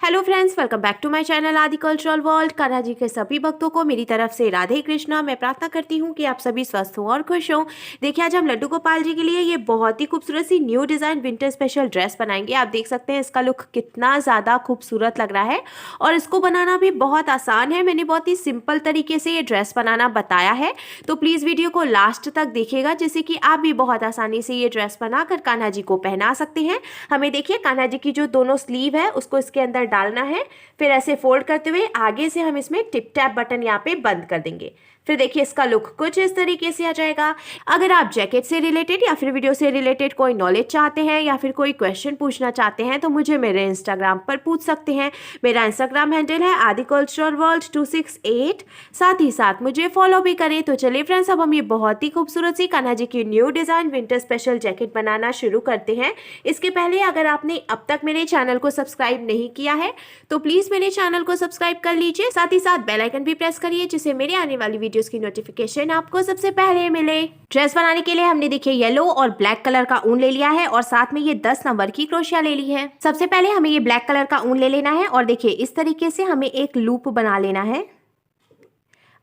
Hello friends, welcome back to my channel Aadi cultural world. Kanha ji के सभी भक्तों को मेरी तरफ से राधे कृष्णा। मैं प्रार्थना करती हूँ कि आप सभी स्वस्थ हो और खुश हो। देखिए, आज हम लड्डू गोपाल जी के लिए ये बहुत ही खूबसूरत सी new design winter special dress बनाएंगे। आप देख सकते हैं इसका लुक कितना ज़्यादा खूबसूरत लग रहा है और इसको बनाना भी बहुत आसान है। मैंने बहुत ही सिंपल तरीके से ये ड्रेस बनाना बताया है, तो प्लीज़ वीडियो को लास्ट तक देखिएगा, जिससे कि आप भी बहुत आसानी से ये ड्रेस बनाकर कान्हा जी को पहना सकते हैं। हमें देखिए, कान्हा जी की जो दोनों स्लीव है उसको इसके अंदर डालना है। फिर ऐसे फोल्ड करते हुए आगे से हम इसमें टिप टैप बटन यहाँ पे बंद कर देंगे। फिर देखिए, इसका लुक कुछ इस तरीके से आ जाएगा। अगर आप जैकेट से रिलेटेड या फिर वीडियो से रिलेटेड कोई नॉलेज चाहते हैं या फिर कोई क्वेश्चन पूछना चाहते हैं तो मुझे मेरे इंस्टाग्राम पर पूछ सकते हैं। मेरा इंस्टाग्राम हैंडल है आदि कल्चरल वर्ल्ड 268। साथ ही साथ मुझे फॉलो भी करें। तो चलिए फ्रेंड्स, अब हम ये बहुत ही खूबसूरत सी कान्हा जी की new design winter special jacket बनाना शुरू करते हैं। इसके पहले अगर आपने अब तक मेरे चैनल को सब्सक्राइब नहीं किया है तो प्लीज़ मेरे चैनल को सब्सक्राइब कर लीजिए। साथ ही साथ बेल आइकन भी प्रेस करिए, जिससे मेरे आने वाली वीडियोस की नोटिफिकेशन आपको सबसे पहले मिले। ड्रेस बनाने के लिए हमने देखिए येलो और ब्लैक कलर का ऊन ले लिया है और साथ में ये 10 नंबर की क्रोशिया ले ली है। सबसे पहले हमें ये ब्लैक कलर का ऊन ले लेना है और देखिए इस तरीके से हमें एक लूप बना लेना है।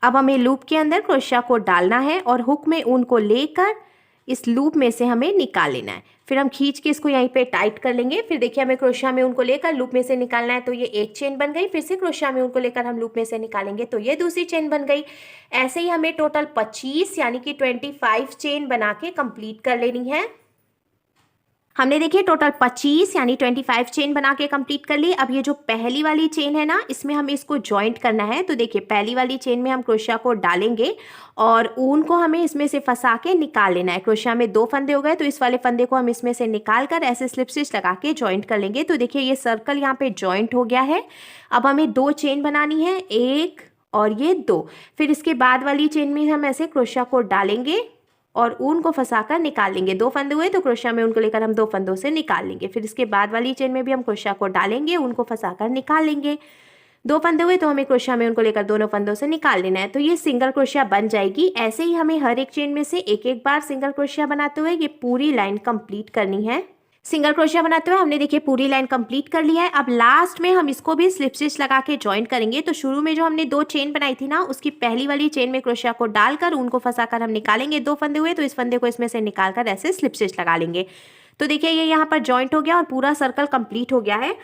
अब हमें लूप के अंदर क्रोशिया को डालना है और हुक में ऊन को लेकर इस लूप में से हमें निकाल लेना है। फिर हम खींच के इसको यहीं पे टाइट कर लेंगे। फिर देखिए, हमें क्रोशिया में उनको लेकर लूप में से निकालना है, तो ये एक चेन बन गई। फिर से क्रोशिया में उनको लेकर हम लूप में से निकालेंगे तो ये दूसरी चेन बन गई। ऐसे ही हमें टोटल 25 यानी कि 25 चेन बना के कंप्लीट कर लेनी है। हमने देखिए टोटल 25 यानी 25 चेन बना के कंप्लीट कर ली। अब ये जो पहली वाली चेन है ना, इसमें हमें इसको जॉइंट करना है। तो देखिए, पहली वाली चेन में हम क्रोशिया को डालेंगे और ऊन को हमें इसमें से फंसा के निकाल लेना है। क्रोशिया में 2 फंदे हो गए, तो इस वाले फंदे को हम इसमें से निकाल कर ऐसे स्लिप स्टिच लगा के जॉइंट कर लेंगे। तो देखिए, ये सर्कल यहाँ पे जॉइंट हो गया है। अब हमें 2 चेन बनानी है, 1 और ये 2। फिर इसके बाद वाली चेन में हम ऐसे क्रोशिया को डालेंगे और ऊन को फंसाकर निकाल लेंगे। 2 फंदे हुए तो क्रोशिया में उनको लेकर हम 2 फंदों से निकाल लेंगे। फिर इसके बाद वाली चेन में भी हम क्रोशिया को डालेंगे, ऊन को फंसाकर निकाल लेंगे। 2 फंदे हुए तो हमें क्रोशिया में उनको लेकर दोनों फंदों से निकाल लेना है। तो ये सिंगल क्रोशिया बन जाएगी। ऐसे ही हमें हर एक चेन में से एक एक बार सिंगल क्रोशिया बनाते हुए ये पूरी लाइन कंप्लीट करनी है। सिंगल क्रोशिया बनाते हुए हमने देखिए पूरी लाइन कंप्लीट कर लिया है। अब लास्ट में हम इसको भी स्लिप स्टिच लगा के ज्वाइन करेंगे। तो शुरू में जो हमने 2 चेन बनाई थी ना, उसकी पहली वाली चेन में क्रोशिया को डालकर ऊन को फंसाकर हम निकालेंगे। 2 फंदे हुए तो इस फंदे को इसमें से निकालकर ऐसे स्लिप स्टिच लगा लेंगे। तो देखिए, ये यहाँ पर ज्वाइंट हो गया और पूरा सर्कल कंप्लीट हो गया है।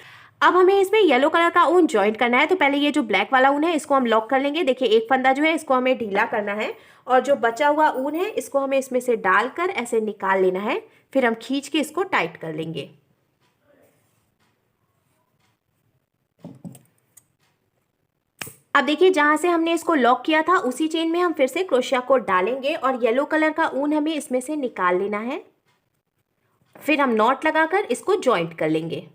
अब हमें इसमें येलो कलर का ऊन ज्वाइंट करना है। तो पहले ये जो ब्लैक वाला ऊन है इसको हम लॉक कर लेंगे। देखिए, एक फंदा जो है इसको हमें ढीला करना है और जो बचा हुआ ऊन है इसको हमें इसमें से डालकर ऐसे निकाल लेना है। फिर हम खींच के इसको टाइट कर लेंगे। अब देखिए, जहां से हमने इसको लॉक किया था उसी चेन में हम फिर से क्रोशिया को डालेंगे और येलो कलर का ऊन हमें इसमें से निकाल लेना है। फिर हम नॉट लगाकर इसको जॉइंट कर लेंगे।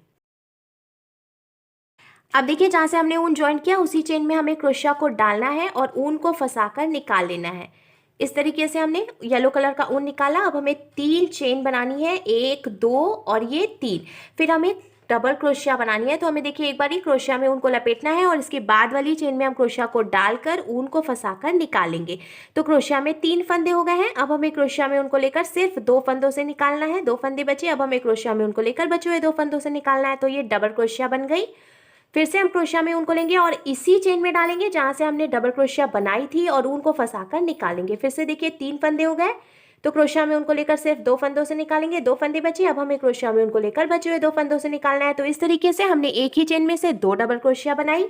अब देखिए, जहां से हमने ऊन जॉइंट किया उसी चेन में हमें क्रोशिया को डालना है और ऊन को फंसाकर निकाल लेना है। इस तरीके से हमने येलो कलर का ऊन निकाला। अब हमें 3 चेन बनानी है, 1 2 और ये 3। फिर हमें डबल क्रोशिया बनानी है। तो हमें देखिए एक बार ही क्रोशिया में ऊन को लपेटना है और इसके बाद वाली चेन में हम क्रोशिया को डालकर ऊन को फंसाकर निकालेंगे। तो क्रोशिया में 3 फंदे हो गए हैं। अब हमें क्रोशिया में उनको लेकर सिर्फ 2 फंदों से निकालना है। 2 फंदे बचे। अब हमें क्रोशिया में उनको लेकर बचे हुए 2 फंदों से निकालना है। तो ये डबल क्रोशिया बन गई। फिर से हम क्रोशिया में ऊन को लेंगे और इसी चेन में डालेंगे जहां से हमने डबल क्रोशिया बनाई थी और ऊन को फंसाकर निकालेंगे। फिर से देखिए, 3 फंदे हो गए। तो क्रोशिया में उनको लेकर सिर्फ 2 फंदों से निकालेंगे। 2 फंदे बचे। अब हमें क्रोशिया में उनको लेकर बचे हुए 2 फंदों से निकालना है। तो इस तरीके से हमने एक ही चेन में से 2 डबल क्रोशिया बनाई।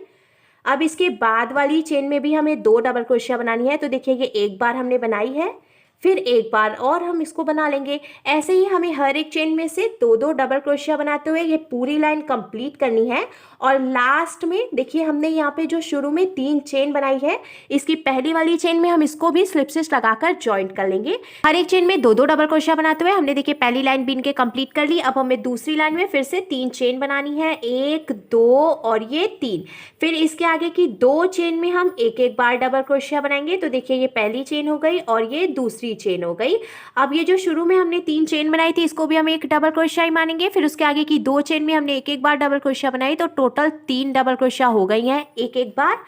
अब इसके बाद वाली चेन में भी हमें 2 डबल क्रोशिया बनानी है। तो देखिए, ये एक बार हमने बनाई है, फिर एक बार और हम इसको बना लेंगे। ऐसे ही हमें हर एक चेन में से 2-2 डबल क्रोशिया बनाते हुए ये पूरी लाइन कंप्लीट करनी है। और लास्ट में देखिए, हमने यहाँ पे जो शुरू में 3 चेन बनाई है, इसकी पहली वाली चेन में हम इसको भी स्लिप स्टिच लगाकर जॉइंट कर लेंगे। हर एक चेन में 2-2 डबल क्रोशिया बनाते हुए हमने देखिए पहली लाइन बीन के कंप्लीट कर ली। अब हमें दूसरी लाइन में फिर से 3 चेन बनानी है, 1 2 और ये 3। फिर इसके आगे की 2 चेन में हम एक एक बार डबल क्रोशिया बनाएंगे। तो देखिए, ये पहली चेन हो गई और ये दूसरी चेन हो गई। अब ये जो शुरू में हमने 3 चेन बनाई थी इसको भी हम एक डबल क्रोशिया ही मानेंगे। फिर उसके आगे की 2 चेन में हमने एक एक बार डबल क्रोशिया बनाई, तो टोटल 3 डबल क्रोशिया हो गई हैं एक एक बार।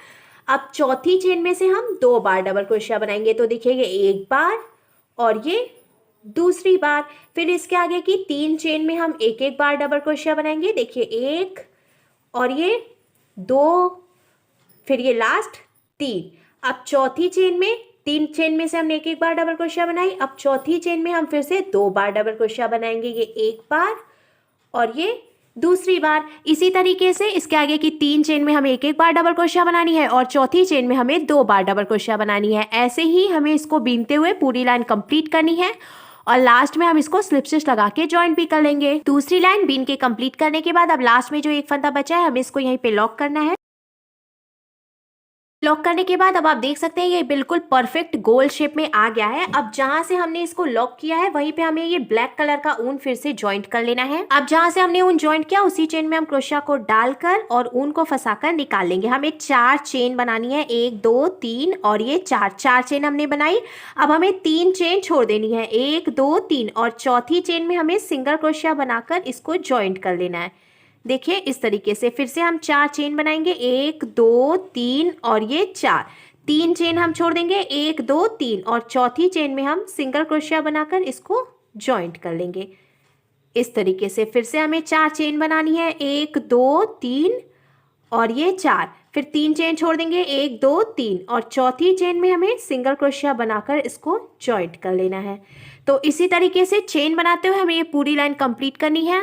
अब चौथी चेन में से हम 2 बार डबल क्रोशिया बनाएंगे। तो देखिए, ये एक बार और ये दूसरी बार। फिर इसके आगे की 3 चेन में हम एक एक बार डबल क्रोशिया बनाएंगे। देखिए, 1 और ये 2, फिर ये लास्ट 3। अब चौथी चेन में, 3 चेन में से हमने एक एक बार डबल क्रोशिया बनाई। अब चौथी चेन में हम फिर से 2 बार डबल क्रोशिया बनाएंगे, ये एक बार और ये दूसरी बार। इसी तरीके से इसके आगे की 3 चेन में हमें एक एक बार डबल क्रोशिया बनानी है और चौथी चेन में हमें 2 बार डबल क्रोशिया बनानी है। ऐसे ही हमें इसको बीनते हुए पूरी लाइन कंप्लीट करनी है और लास्ट में हम इसको स्लिप स्टिच लगा के जॉइंट भी कर लेंगे। दूसरी लाइन बीन के कंप्लीट करने के बाद अब लास्ट में जो एक फंदा बचा है हमें इसको यहीं पे लॉक करना है। लॉक करने के बाद अब आप देख सकते हैं ये बिल्कुल परफेक्ट गोल शेप में आ गया है। अब जहां से हमने इसको लॉक किया है वहीं पे हमें ये ब्लैक कलर का ऊन फिर से ज्वाइंट कर लेना है। अब जहां से हमने ऊन ज्वाइंट किया उसी चेन में हम क्रोशिया को डालकर और ऊन को फंसाकर निकाल लेंगे। हमें 4 चेन बनानी है, 1 2 3 और ये 4 चेन हमने बनाई। अब हमें 3 चेन छोड़ देनी है, 1 2 3 और चौथी चेन में हमें सिंगल क्रोशिया बनाकर इसको ज्वाइंट कर लेना है। देखिए इस तरीके से फिर से हम 4 चेन बनाएंगे, 1 2 3 और ये 4। 3 चेन हम छोड़ देंगे, 1 2 3 और चौथी चेन में हम सिंगल क्रोशिया बनाकर इसको जॉइंट कर लेंगे। इस तरीके से फिर से हमें 4 चेन बनानी है, 1 2 3 और ये 4। फिर 3 चेन छोड़ देंगे, 1 2 3 और चौथी चेन में हमें सिंगल क्रोशिया बनाकर इसको जॉइंट कर लेना है। तो इसी तरीके से चेन बनाते हुए हमें ये पूरी लाइन कंप्लीट करनी है।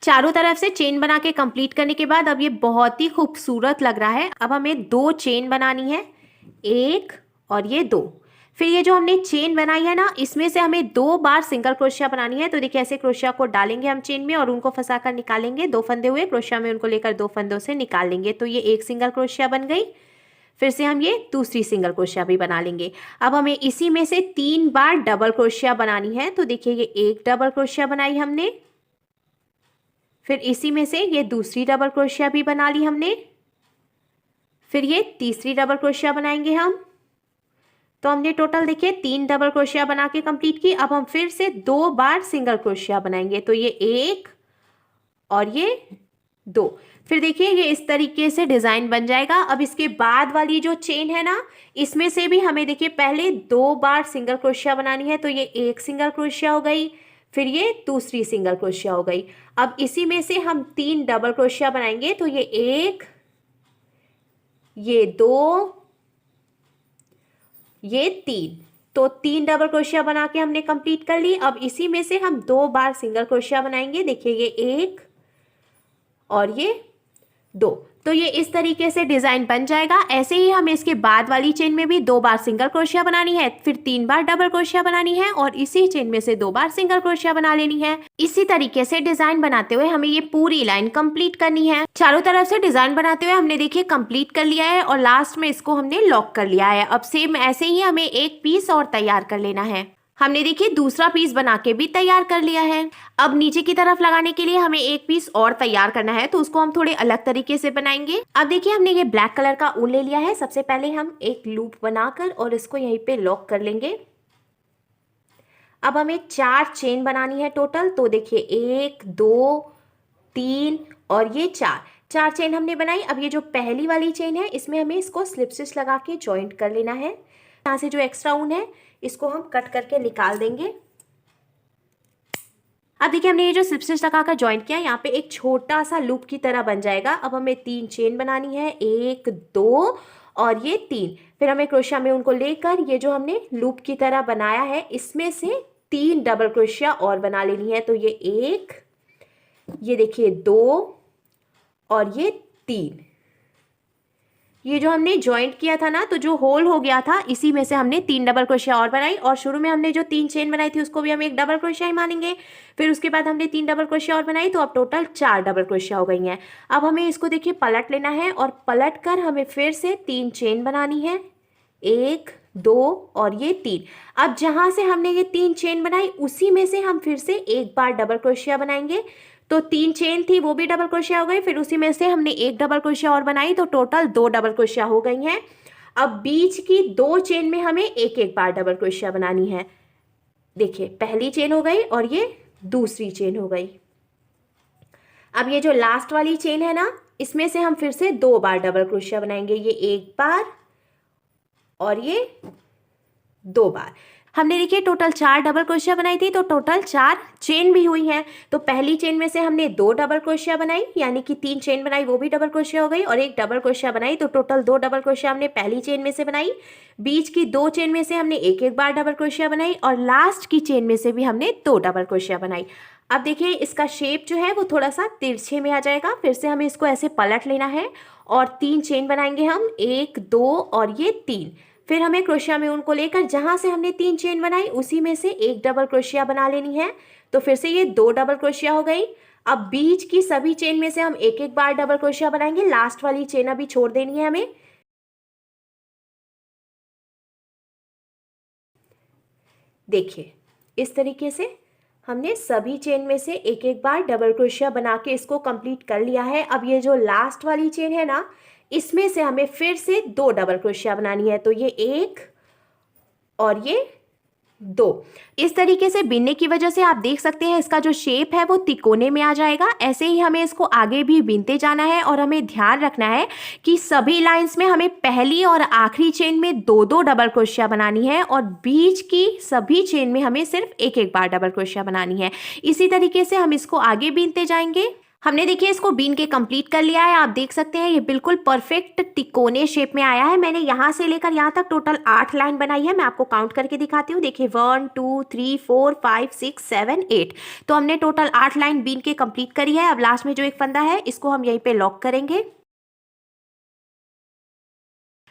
चारों तरफ से चेन बना के कंप्लीट करने के बाद अब ये बहुत ही खूबसूरत लग रहा है। अब हमें 2 चेन बनानी है, 1 और ये 2। फिर ये जो हमने चेन बनाई है ना, इसमें से हमें 2 बार सिंगल क्रोशिया बनानी है। तो देखिए ऐसे क्रोशिया को डालेंगे हम चेन में और उनको फंसा कर निकालेंगे। 2 फंदे हुए क्रोशिया में उनको लेकर 2 फंदों से निकाल लेंगे। तो ये एक सिंगल क्रोशिया बन गई। फिर से हम ये दूसरी सिंगल क्रोशिया भी बना लेंगे। अब हमें इसी में से 3 बार डबल क्रोशिया बनानी है। तो देखिए ये एक डबल क्रोशिया बनाई हमने, फिर इसी में से ये दूसरी डबल क्रोशिया भी बना ली हमने, फिर ये तीसरी डबल क्रोशिया बनाएंगे हम। तो हमने टोटल देखिए 3 डबल क्रोशिया बना के कंप्लीट की। अब हम फिर से 2 बार सिंगल क्रोशिया बनाएंगे। तो ये 1 और ये 2। फिर देखिए ये इस तरीके से डिजाइन बन जाएगा। अब इसके बाद वाली जो चेन है ना, इसमें से भी हमें देखिए पहले 2 बार सिंगल क्रोशिया बनानी है। तो ये एक सिंगल क्रोशिया हो गई, फिर ये दूसरी सिंगल क्रोशिया हो गई। अब इसी में से हम 3 डबल क्रोशिया बनाएंगे। तो ये 1, ये 2, ये 3। तो 3 डबल क्रोशिया बना के हमने कंप्लीट कर ली। अब इसी में से हम 2 बार सिंगल क्रोशिया बनाएंगे। देखिए ये 1 और ये 2। तो ये इस तरीके से डिजाइन बन जाएगा। ऐसे ही हमें इसके बाद वाली चेन में भी 2 बार सिंगल क्रोशिया बनानी है, फिर 3 बार डबल क्रोशिया बनानी है और इसी चेन में से 2 बार सिंगल क्रोशिया बना लेनी है। इसी तरीके से डिजाइन बनाते हुए हमें ये पूरी लाइन कंप्लीट करनी है। चारों तरफ से डिजाइन बनाते हुए हमने देखिए कंप्लीट कर लिया है और लास्ट में इसको हमने लॉक कर लिया है। अब सेम ऐसे ही हमें एक पीस और तैयार कर लेना है। हमने देखिए दूसरा पीस बना के भी तैयार कर लिया है। अब नीचे की तरफ लगाने के लिए हमें एक पीस और तैयार करना है, तो उसको हम थोड़े अलग तरीके से बनाएंगे। अब देखिए हमने ये ब्लैक कलर का ऊन ले लिया है। सबसे पहले हम एक लूप बनाकर और इसको यहीं पे लॉक कर लेंगे। अब हमें 4 चेन बनानी है टोटल। तो देखिए 1 2 3 और ये 4 चेन हमने बनाई। अब ये जो पहली वाली चेन है इसमें हमें इसको स्लिप स्टिच लगा के ज्वाइंट कर लेना है। यहाँ से जो एक्स्ट्रा ऊन है इसको हम कट करके निकाल देंगे। अब देखिए हमने ये जो स्लिप स्टिच लगाकर ज्वाइंट किया, यहाँ पे एक छोटा सा लूप की तरह बन जाएगा। अब हमें 3 चेन बनानी है, 1 2 और ये 3। फिर हमें क्रोशिया में उनको लेकर ये जो हमने लूप की तरह बनाया है इसमें से 3 डबल क्रोशिया और बना लेनी है। तो ये 1, ये देखिए 2 और ये 3। ये जो हमने ज्वाइंट किया था ना, तो जो होल हो गया था इसी में से हमने 3 डबल क्रोशिया और बनाई और शुरू में हमने जो 3 चेन बनाई थी उसको भी हम एक डबल क्रोशिया ही मानेंगे। फिर उसके बाद हमने 3 डबल क्रोशिया और बनाई, तो अब टोटल 4 डबल क्रोशिया हो गई हैं। अब हमें इसको देखिए पलट लेना है और पलट कर हमें फिर से 3 चेन बनानी है, 1 2 और ये 3। अब जहां से हमने ये 3 चेन बनाई उसी में से हम फिर से एक बार डबल क्रोशिया बनाएंगे। तो 3 चेन थी वो भी डबल क्रोशिया हो गई। फिर उसी में से हमने एक डबल क्रोशिया और बनाई, तो टोटल 2 डबल क्रोशिया हो गई हैं। अब बीच की 2 चेन में हमें एक एक बार डबल क्रोशिया बनानी है। देखिए पहली चेन हो गई और ये दूसरी चेन हो गई। अब ये जो लास्ट वाली चेन है ना, इसमें से हम फिर से 2 बार डबल क्रोशिया बनाएंगे। ये एक बार और ये 2 बार। हमने देखिए टोटल 4 डबल क्रोशिया बनाई थी, तो टोटल 4 चेन भी हुई हैं। तो पहली चेन में से हमने 2 डबल क्रोशिया बनाई, यानी कि 3 चेन बनाई, वो भी डबल क्रोशिया हो गई, और एक डबल क्रोशिया बनाई, तो टोटल 2 डबल क्रोशिया हमने पहली चेन में से बनाई। बीच की 2 चेन में से हमने एक एक बार डबल क्रोशिया बनाई, और लास्ट की चेन में से भी हमने 2 डबल क्रोशिया बनाई। अब देखिए इसका शेप जो है वो थोड़ा सा तिरछे में आ जाएगा। फिर से हमें इसको ऐसे पलट लेना है और 3 चेन बनाएंगे हम, 1 2 और ये 3। फिर हमें क्रोशिया में उनको लेकर जहां से हमने 3 चेन बनाई उसी में से एक डबल क्रोशिया बना लेनी है। तो फिर से ये 2 डबल क्रोशिया हो गई। अब बीच की सभी चेन में से हम एक एक बार डबल क्रोशिया बनाएंगे, लास्ट वाली चेन अभी छोड़ देनी है हमें। देखिए इस तरीके से हमने सभी चेन में से एक एक बार डबल क्रोशिया बना के इसको कंप्लीट कर लिया है। अब ये जो लास्ट वाली चेन है ना, इसमें से हमें फिर से 2 डबल क्रोशिया बनानी है। तो ये 1 और ये 2। इस तरीके से बिनने की वजह से आप देख सकते हैं इसका जो शेप है वो तिकोने में आ जाएगा। ऐसे ही हमें इसको आगे भी बिनते जाना है, और हमें ध्यान रखना है कि सभी लाइंस में हमें पहली और आखिरी चेन में 2-2 डबल क्रोशिया बनानी है, और बीच की सभी चेन में हमें सिर्फ एक एक बार डबल क्रोशिया बनानी है। इसी तरीके से हम इसको आगे बिनते जाएंगे। हमने देखिए इसको बीन के कंप्लीट कर लिया है। आप देख सकते हैं ये बिल्कुल परफेक्ट तिकोने शेप में आया है। मैंने यहाँ से लेकर यहाँ तक टोटल 8 लाइन बनाई है। मैं आपको काउंट करके दिखाती हूँ। देखिए 1 2 3 4 5 6 7 8। तो हमने टोटल 8 लाइन बीन के कंप्लीट करी है। अब लास्ट में जो एक फंदा है इसको हम यहीं पे लॉक करेंगे।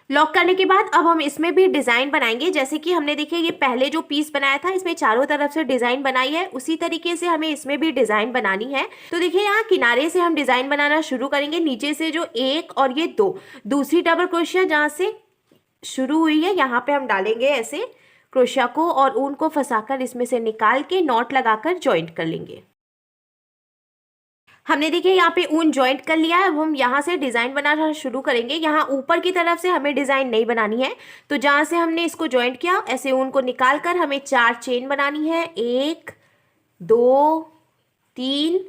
लॉक करने के बाद अब हम इसमें भी डिजाइन बनाएंगे। जैसे कि हमने देखिए ये पहले जो पीस बनाया था इसमें चारों तरफ से डिजाइन बनाई है, उसी तरीके से हमें इसमें भी डिजाइन बनानी है। तो देखिए यहाँ किनारे से हम डिजाइन बनाना शुरू करेंगे। नीचे से जो 1 और ये 2 दूसरी डबल क्रोशिया जहाँ से शुरू हुई है यहाँ पे हम डालेंगे ऐसे क्रोशिया को, और ऊन को फंसाकर इसमें से निकाल के नॉट लगाकर ज्वाइंट कर लेंगे। हमने देखिए यहाँ पे ऊन ज्वाइंट कर लिया है। अब हम यहाँ से डिज़ाइन बनाना शुरू करेंगे। यहाँ ऊपर की तरफ से हमें डिज़ाइन नहीं बनानी है, तो जहाँ से हमने इसको ज्वाइंट किया ऐसे ऊन को निकाल कर हमें 4 चेन बनानी है, 1 2 3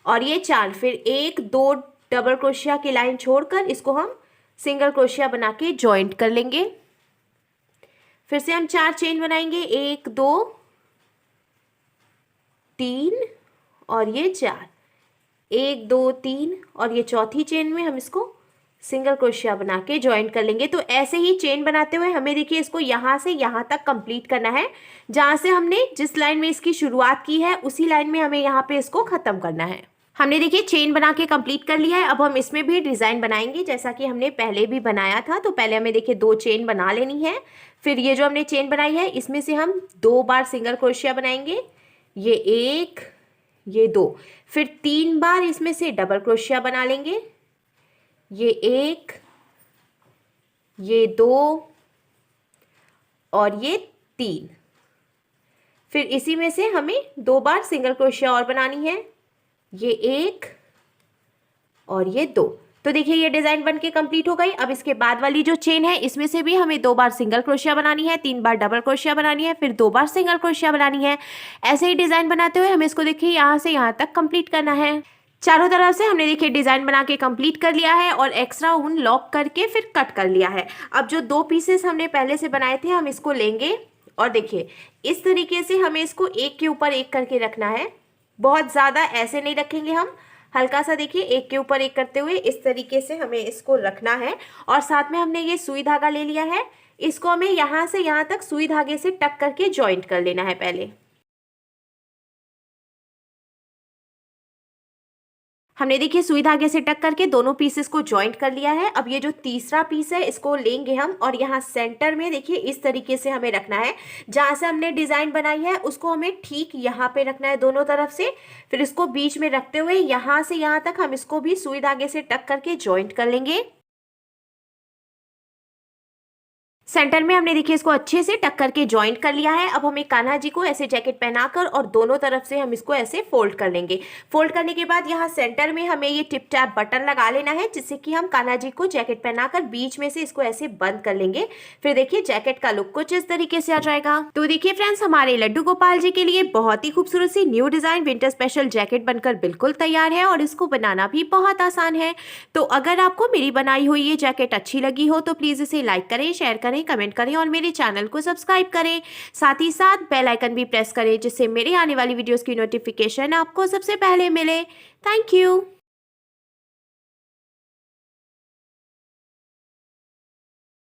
और ये 4। फिर 1 2 डबल क्रोशिया की लाइन छोड़कर इसको हम सिंगल क्रोशिया बना के ज्वाइंट कर लेंगे। फिर से हम 4 चेन बनाएंगे, 1 2 3 और ये 4, 1 2 3 और ये चौथी चेन में हम इसको सिंगल क्रोशिया बना के ज्वाइंट कर लेंगे। तो ऐसे ही चेन बनाते हुए हमें देखिए इसको यहाँ से यहाँ तक कंप्लीट करना है। जहाँ से हमने जिस लाइन में इसकी शुरुआत की है उसी लाइन में हमें यहाँ पे इसको ख़त्म करना है। हमने देखिए चेन बना के कंप्लीट कर लिया है। अब हम इसमें भी डिज़ाइन बनाएंगे जैसा कि हमने पहले भी बनाया था। तो पहले हमें देखिए 2 चेन बना लेनी है। फिर ये जो हमने चेन बनाई है इसमें से हम 2 बार सिंगल क्रोशिया बनाएंगे, ये 1 ये 2। फिर 3 बार इसमें से डबल क्रोशिया बना लेंगे, ये 1 ये 2 और ये 3। फिर इसी में से हमें 2 बार सिंगल क्रोशिया और बनानी है, ये 1 और ये 2। तो देखिए ये डिज़ाइन बन के कंप्लीट हो गई। अब इसके बाद वाली जो चेन है इसमें से भी हमें 2 बार सिंगल क्रोशिया बनानी है, 3 बार डबल क्रोशिया बनानी है, फिर 2 बार सिंगल क्रोशिया बनानी है। ऐसे ही डिज़ाइन बनाते हुए हमें इसको देखिए यहाँ से यहाँ तक कंप्लीट करना है। चारों तरफ से हमने देखिए डिज़ाइन बना के कंप्लीट कर लिया है और एक्स्ट्रा ऊन लॉक करके फिर कट कर लिया है। अब जो 2 पीसेस हमने पहले से बनाए थे हम इसको लेंगे और देखिए इस तरीके से हमें इसको एक के ऊपर एक करके रखना है। बहुत ज़्यादा ऐसे नहीं रखेंगे हम, हल्का सा देखिए एक के ऊपर एक करते हुए इस तरीके से हमें इसको रखना है। और साथ में हमने ये सुई धागा ले लिया है, इसको हमें यहाँ से यहाँ तक सुई धागे से टक करके जॉइंट कर लेना है पहले। हमने देखिए सुई धागे से टक करके दोनों पीसेस को जॉइंट कर लिया है। अब ये जो तीसरा पीस है इसको लेंगे हम और यहाँ सेंटर में देखिए इस तरीके से हमें रखना है। जहाँ से हमने डिज़ाइन बनाई है उसको हमें ठीक यहाँ पे रखना है दोनों तरफ से। फिर इसको बीच में रखते हुए यहाँ से यहाँ तक हम इसको भी सुई धागे से टक करके जॉइंट कर लेंगे। सेंटर में हमने देखिए इसको अच्छे से टक करके जॉइंट कर लिया है। अब हमें कान्हा जी को ऐसे जैकेट पहनाकर और दोनों तरफ से हम इसको ऐसे फोल्ड कर लेंगे। फोल्ड करने के बाद यहाँ सेंटर में हमें ये टिप टैप बटन लगा लेना है जिससे कि हम कान्हा जी को जैकेट पहनाकर बीच में से इसको ऐसे बंद कर लेंगे। फिर देखिए जैकेट का लुक कुछ इस तरीके से आ जाएगा। तो देखिए फ्रेंड्स हमारे लड्डू गोपाल जी के लिए बहुत ही खूबसूरत सी new design winter special jacket बनकर बिल्कुल तैयार है और इसको बनाना भी बहुत आसान है। तो अगर आपको मेरी बनाई हुई ये जैकेट अच्छी लगी हो तो प्लीज इसे लाइक करें, शेयर करें करें, कमेंट करें और मेरे चैनल को सब्सक्राइब करें। साथ ही साथ बेल आइकन भी प्रेस करें जिससे मेरे आने वाली वीडियोस की नोटिफिकेशन आपको सबसे पहले मिले। Thank you.